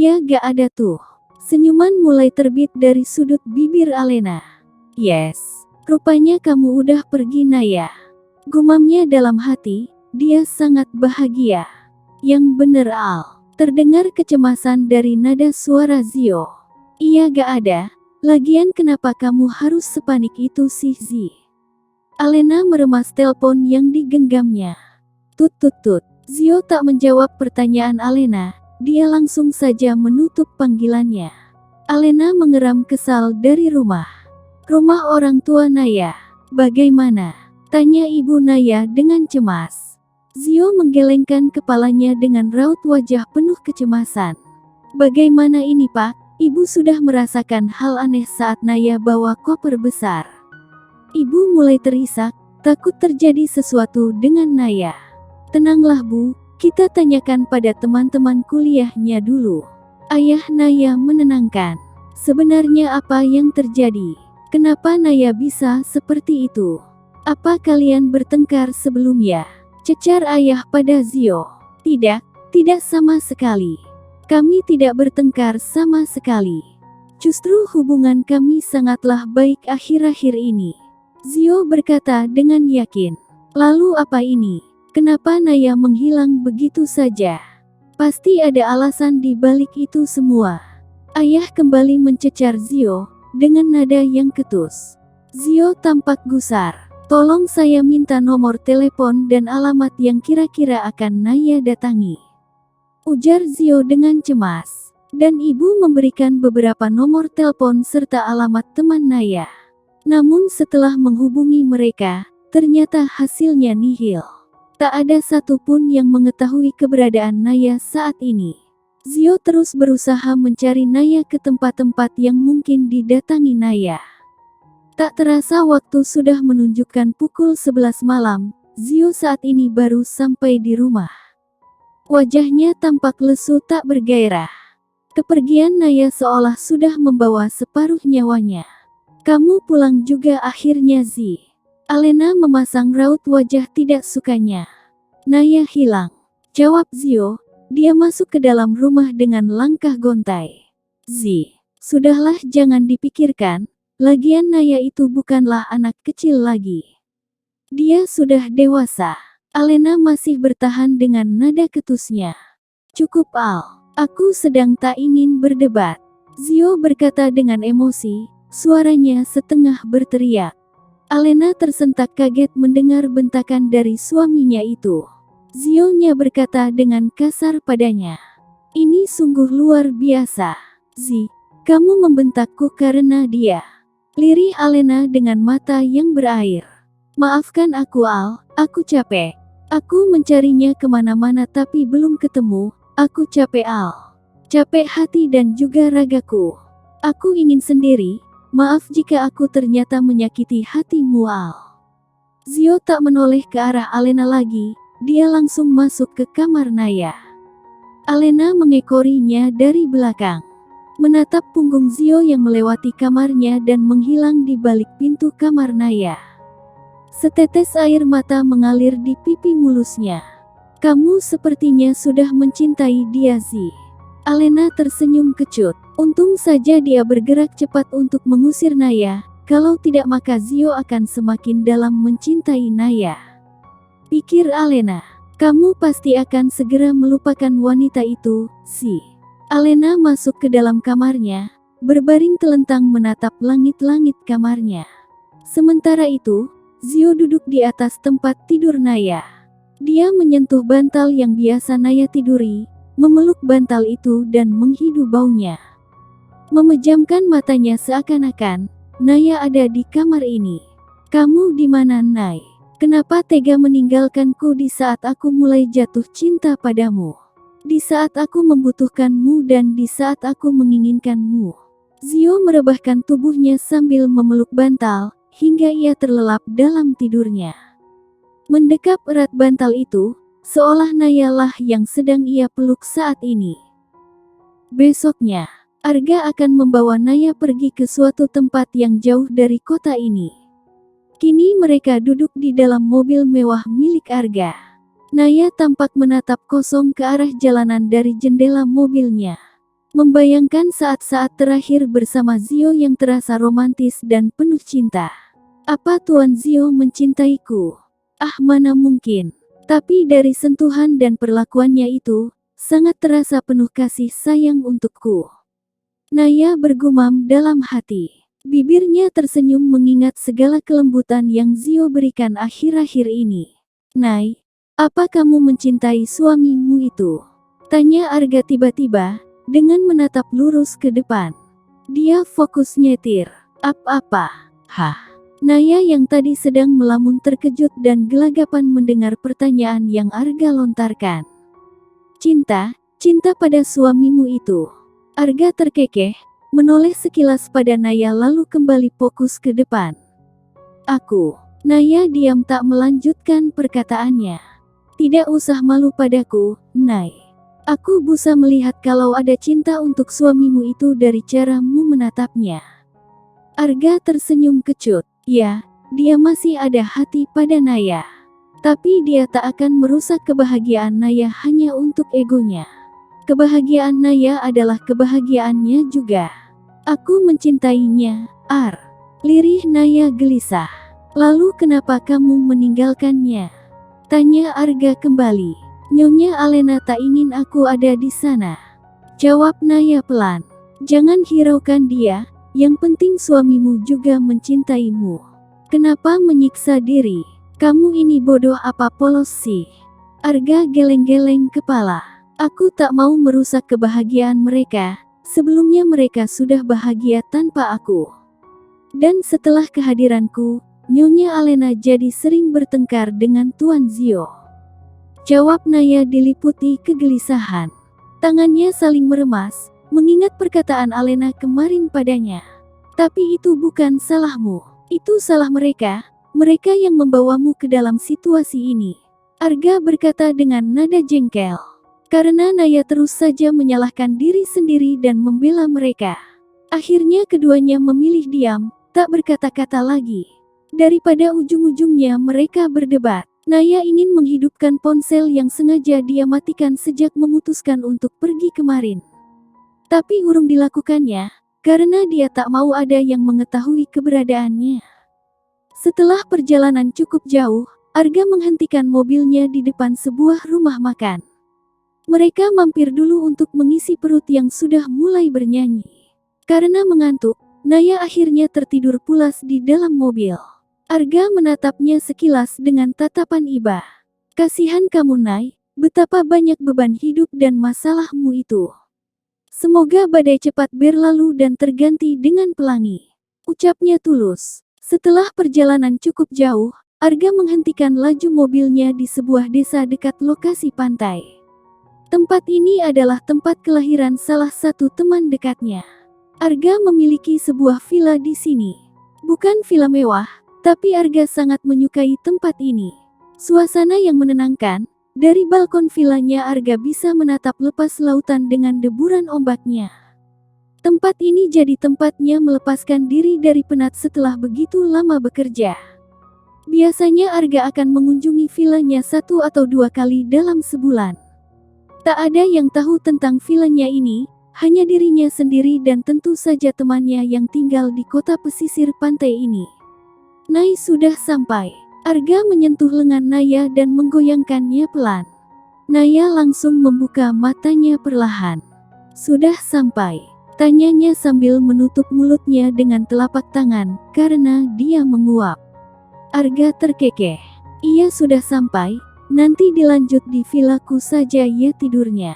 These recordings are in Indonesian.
Dia gak ada tuh. Senyuman mulai terbit dari sudut bibir Alena. Yes, rupanya kamu udah pergi Naya. Gumamnya dalam hati, dia sangat bahagia. Yang bener Al. Terdengar kecemasan dari nada suara Zio. Iya gak ada, lagian kenapa kamu harus sepanik itu sih Zi? Alena meremas telepon yang digenggamnya. Tut tut tut. Zio tak menjawab pertanyaan Alena, dia langsung saja menutup panggilannya. Alena mengeram kesal dari rumah. Rumah orang tua Naya. Bagaimana? Tanya ibu Naya dengan cemas. Zio menggelengkan kepalanya dengan raut wajah penuh kecemasan. Bagaimana ini Pak? Ibu sudah merasakan hal aneh saat Naya bawa koper besar. Ibu mulai terisak, takut terjadi sesuatu dengan Naya. Tenanglah Bu, kita tanyakan pada teman-teman kuliahnya dulu. Ayah Naya menenangkan. Sebenarnya apa yang terjadi? Kenapa Naya bisa seperti itu? Apa kalian bertengkar sebelumnya? Cecar ayah pada Zio. Tidak sama sekali. Kami tidak bertengkar sama sekali. Justru hubungan kami sangatlah baik akhir-akhir ini. Zio berkata dengan yakin. Lalu apa ini? Kenapa Naya menghilang begitu saja? Pasti ada alasan di balik itu semua. Ayah kembali mencecar Zio dengan nada yang ketus. Zio tampak gusar. Tolong saya minta nomor telepon dan alamat yang kira-kira akan Naya datangi. Ujar Zio dengan cemas. Dan ibu memberikan beberapa nomor telepon serta alamat teman Naya. Namun setelah menghubungi mereka, ternyata hasilnya nihil. Tak ada satupun yang mengetahui keberadaan Naya saat ini. Zio terus berusaha mencari Naya ke tempat-tempat yang mungkin didatangi Naya. Tak terasa waktu sudah menunjukkan pukul 11 malam, Zio saat ini baru sampai di rumah. Wajahnya tampak lesu tak bergairah. Kepergian Naya seolah sudah membawa separuh nyawanya. Kamu pulang juga akhirnya Zi. Alena memasang raut wajah tidak sukanya. Naya hilang. Jawab Zio, dia masuk ke dalam rumah dengan langkah gontai. Zi, sudahlah jangan dipikirkan, lagian Naya itu bukanlah anak kecil lagi. Dia sudah dewasa. Alena masih bertahan dengan nada ketusnya. Cukup Al, aku sedang tak ingin berdebat. Zio berkata dengan emosi, suaranya setengah berteriak. Alena tersentak kaget mendengar bentakan dari suaminya itu. Zio-nya berkata dengan kasar padanya. Ini sungguh luar biasa. Zi, kamu membentakku karena dia. Lirih Alena dengan mata yang berair. Maafkan aku Al, aku capek. Aku mencarinya kemana-mana tapi belum ketemu, aku capek Al. Capek hati dan juga ragaku. Aku ingin sendiri. Maaf jika aku ternyata menyakiti hatimu Al. Zio tak menoleh ke arah Alena lagi, dia langsung masuk ke kamar Naya. Alena mengekorinya dari belakang. Menatap punggung Zio yang melewati kamarnya dan menghilang di balik pintu kamar Naya. Setetes air mata mengalir di pipi mulusnya. Kamu sepertinya sudah mencintai dia Zi. Alena tersenyum kecut. Untung saja dia bergerak cepat untuk mengusir Naya, kalau tidak maka Zio akan semakin dalam mencintai Naya. Pikir Alena, kamu pasti akan segera melupakan wanita itu, Zi. Alena masuk ke dalam kamarnya, berbaring telentang menatap langit-langit kamarnya. Sementara itu, Zio duduk di atas tempat tidur Naya. Dia menyentuh bantal yang biasa Naya tiduri, memeluk bantal itu dan menghidu baunya. Memejamkan matanya seakan-akan, Naya ada di kamar ini. Kamu di mana Nay? Kenapa tega meninggalkanku di saat aku mulai jatuh cinta padamu? Di saat aku membutuhkanmu dan di saat aku menginginkanmu. Zio merebahkan tubuhnya sambil memeluk bantal, hingga ia terlelap dalam tidurnya. Mendekap erat bantal itu, seolah Naya lah yang sedang ia peluk saat ini. Besoknya, Arga akan membawa Naya pergi ke suatu tempat yang jauh dari kota ini. Kini mereka duduk di dalam mobil mewah milik Arga. Naya tampak menatap kosong ke arah jalanan dari jendela mobilnya. membayangkan saat-saat terakhir bersama Zio yang terasa romantis dan penuh cinta. Apa Tuan Zio mencintaiku? Ah, mana mungkin. Tapi dari sentuhan dan perlakuannya itu, sangat terasa penuh kasih sayang untukku. Naya bergumam dalam hati. Bibirnya tersenyum mengingat segala kelembutan yang Zio berikan akhir-akhir ini. Nay, apa kamu mencintai suamimu itu? Tanya Arga tiba-tiba, dengan menatap lurus ke depan. Dia fokus nyetir. Apa-apa? Hah? Naya yang tadi sedang melamun terkejut dan gelagapan mendengar pertanyaan yang Arga lontarkan. Cinta pada suamimu itu. Arga terkekeh, menoleh sekilas pada Naya lalu kembali fokus ke depan. Aku. Naya diam tak melanjutkan perkataannya. Tidak usah malu padaku, Nay. Aku bisa melihat kalau ada cinta untuk suamimu itu dari caramu menatapnya. Arga tersenyum kecut. Ya, dia masih ada hati pada Naya. Tapi dia tak akan merusak kebahagiaan Naya hanya untuk egonya. Kebahagiaan Naya adalah kebahagiaannya juga. Aku mencintainya, Ar. Lirih Naya gelisah. Lalu kenapa kamu meninggalkannya? Tanya Arga kembali. Nyonya Alena tak ingin aku ada di sana. Jawab Naya pelan. Jangan hiraukan dia, yang penting suamimu juga mencintaimu. Kenapa menyiksa diri? Kamu ini bodoh apa polos sih? Arga geleng-geleng kepala. Aku tak mau merusak kebahagiaan mereka, sebelumnya mereka sudah bahagia tanpa aku. Dan setelah kehadiranku, Nyonya Alena jadi sering bertengkar dengan Tuan Zio. Jawab Naya diliputi kegelisahan. Tangannya saling meremas, mengingat perkataan Alena kemarin padanya. Tapi itu bukan salahmu, itu salah mereka, mereka yang membawamu ke dalam situasi ini. Arga berkata dengan nada jengkel. Karena Naya terus saja menyalahkan diri sendiri dan membela mereka. Akhirnya keduanya memilih diam, tak berkata-kata lagi. Daripada ujung-ujungnya mereka berdebat. Naya ingin menghidupkan ponsel yang sengaja dia matikan sejak memutuskan untuk pergi kemarin. Tapi urung dilakukannya, karena dia tak mau ada yang mengetahui keberadaannya. Setelah perjalanan cukup jauh, Arga menghentikan mobilnya di depan sebuah rumah makan. Mereka mampir dulu untuk mengisi perut yang sudah mulai bernyanyi. Karena mengantuk, Naya akhirnya tertidur pulas di dalam mobil. Arga menatapnya sekilas dengan tatapan iba. Kasihan kamu Nay, betapa banyak beban hidup dan masalahmu itu. Semoga badai cepat berlalu dan terganti dengan pelangi. Ucapnya tulus. Setelah perjalanan cukup jauh, Arga menghentikan laju mobilnya di sebuah desa dekat lokasi pantai. Tempat ini adalah tempat kelahiran salah satu teman dekatnya. Arga memiliki sebuah villa di sini. Bukan villa mewah, tapi Arga sangat menyukai tempat ini. Suasana yang menenangkan, dari balkon villanya Arga bisa menatap lepas lautan dengan deburan ombaknya. Tempat ini jadi tempatnya melepaskan diri dari penat setelah begitu lama bekerja. Biasanya Arga akan mengunjungi villanya 1 atau 2 kali dalam sebulan. Tak ada yang tahu tentang villanya ini, hanya dirinya sendiri dan tentu saja temannya yang tinggal di kota pesisir pantai ini. Nay sudah sampai. Arga menyentuh lengan Naya dan menggoyangkannya pelan. Naya langsung membuka matanya perlahan. Sudah sampai? Tanyanya sambil menutup mulutnya dengan telapak tangan, karena dia menguap. Arga terkekeh. Iya sudah sampai, nanti dilanjut di villaku saja ya tidurnya.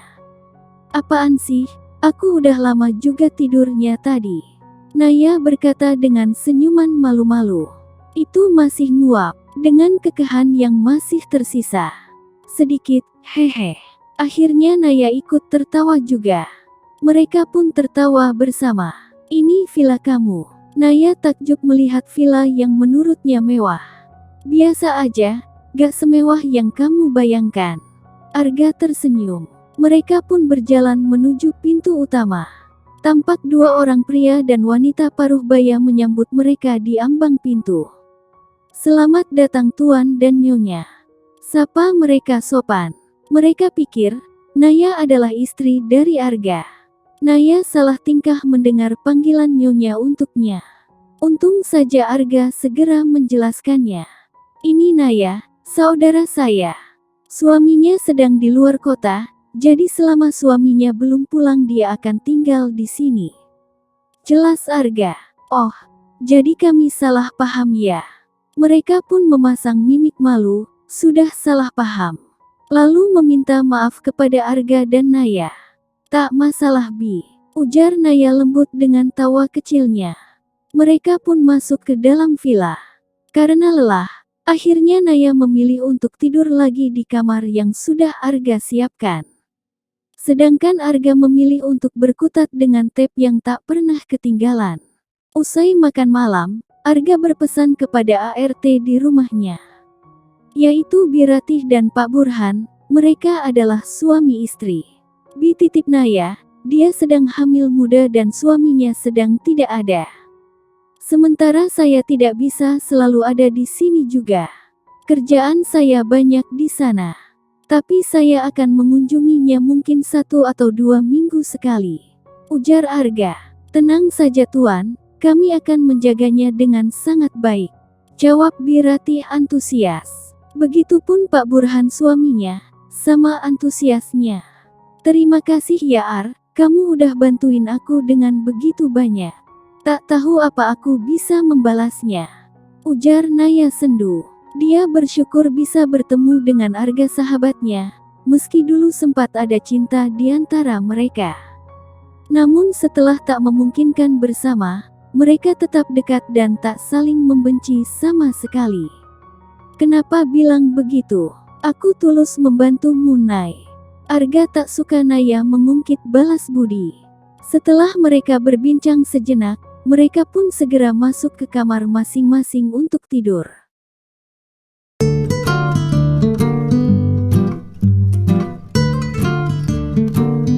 Apaan sih, aku udah lama juga tidurnya tadi. Naya berkata dengan senyuman malu-malu. Itu masih nguap, dengan kekehan yang masih tersisa. Sedikit, hehe. Akhirnya Naya ikut tertawa juga. Mereka pun tertawa bersama. Ini villa kamu. Naya takjub melihat villa yang menurutnya mewah. Biasa aja, gak semewah yang kamu bayangkan. Arga tersenyum. Mereka pun berjalan menuju pintu utama. Tampak 2 orang pria dan wanita paruh baya menyambut mereka di ambang pintu. Selamat datang Tuan dan Nyonya. Sapa mereka sopan. Mereka pikir, Naya adalah istri dari Arga. Naya salah tingkah mendengar panggilan nyonya untuknya. Untung saja Arga segera menjelaskannya. Ini Naya, saudara saya. Suaminya sedang di luar kota, jadi selama suaminya belum pulang dia akan tinggal di sini. Jelas Arga. Oh, jadi kami salah paham ya. Mereka pun memasang mimik malu, sudah salah paham. Lalu meminta maaf kepada Arga dan Naya. Tak masalah Bi, ujar Naya lembut dengan tawa kecilnya. Mereka pun masuk ke dalam villa. Karena lelah, akhirnya Naya memilih untuk tidur lagi di kamar yang sudah Arga siapkan. Sedangkan Arga memilih untuk berkutat dengan tap yang tak pernah ketinggalan. Usai makan malam, Arga berpesan kepada ART di rumahnya, yaitu Bi Ratih dan Pak Burhan. Mereka adalah suami istri. Bi titip Naya, dia sedang hamil muda dan suaminya sedang tidak ada. Sementara saya tidak bisa selalu ada di sini juga. Kerjaan saya banyak di sana. Tapi saya akan mengunjunginya mungkin 1 atau 2 minggu sekali. Ujar Arga. Tenang saja Tuan, kami akan menjaganya dengan sangat baik. Jawab Bi Ratih antusias. Begitupun Pak Burhan suaminya, sama antusiasnya. Terima kasih ya Ar, kamu udah bantuin aku dengan begitu banyak. Tak tahu apa aku bisa membalasnya. Ujar Naya sendu. Dia bersyukur bisa bertemu dengan Arga sahabatnya, meski dulu sempat ada cinta di antara mereka. Namun setelah tak memungkinkan bersama, mereka tetap dekat dan tak saling membenci sama sekali. Kenapa bilang begitu? Aku tulus membantumu Nay. Arga tak suka Naya mengungkit balas budi. Setelah mereka berbincang sejenak, mereka pun segera masuk ke kamar masing-masing untuk tidur.